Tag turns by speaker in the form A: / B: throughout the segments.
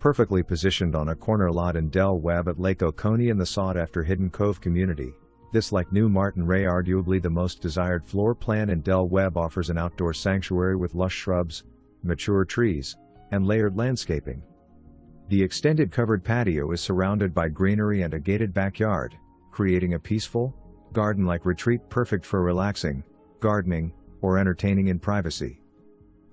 A: perfectly positioned on a corner lot in Del Webb at Lake Oconee in the sought-after Hidden Cove community. This, like New Martin Ray, arguably the most desired floor plan in Del Webb, offers an outdoor sanctuary with lush shrubs, mature trees, and layered landscaping. The extended covered patio is surrounded by greenery and a gated backyard, creating a peaceful, garden-like retreat perfect for relaxing, gardening, or entertaining in privacy.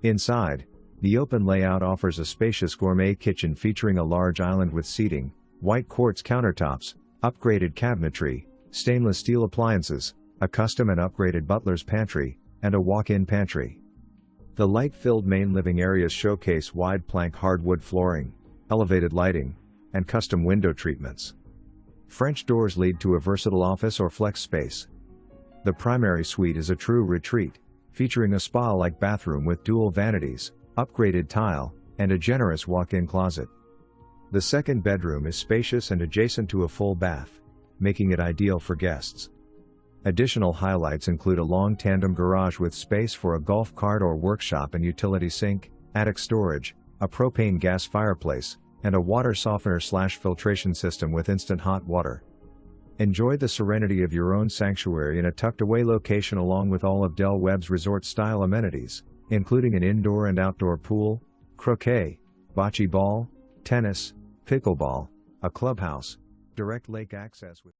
A: Inside, the open layout offers a spacious gourmet kitchen featuring a large island with seating, white quartz countertops, upgraded cabinetry, stainless steel appliances, a custom and upgraded butler's pantry, and a walk-in pantry. The light-filled main living areas showcase wide plank hardwood flooring, elevated lighting, and custom window treatments. French doors lead to a versatile office or flex space. The primary suite is a true retreat, featuring a spa-like bathroom with dual vanities, upgraded tile, and a generous walk-in closet. The second bedroom is spacious and adjacent to a full bath, making it ideal for guests. Additional highlights include a long tandem garage with space for a golf cart or workshop and utility sink, attic storage, a propane gas fireplace, and a water softener/filtration system with instant hot water. Enjoy the serenity of your own sanctuary in a tucked-away location along with all of Del Webb's resort-style amenities, including an indoor and outdoor pool, croquet, bocce ball, tennis, pickleball, a clubhouse, direct lake access with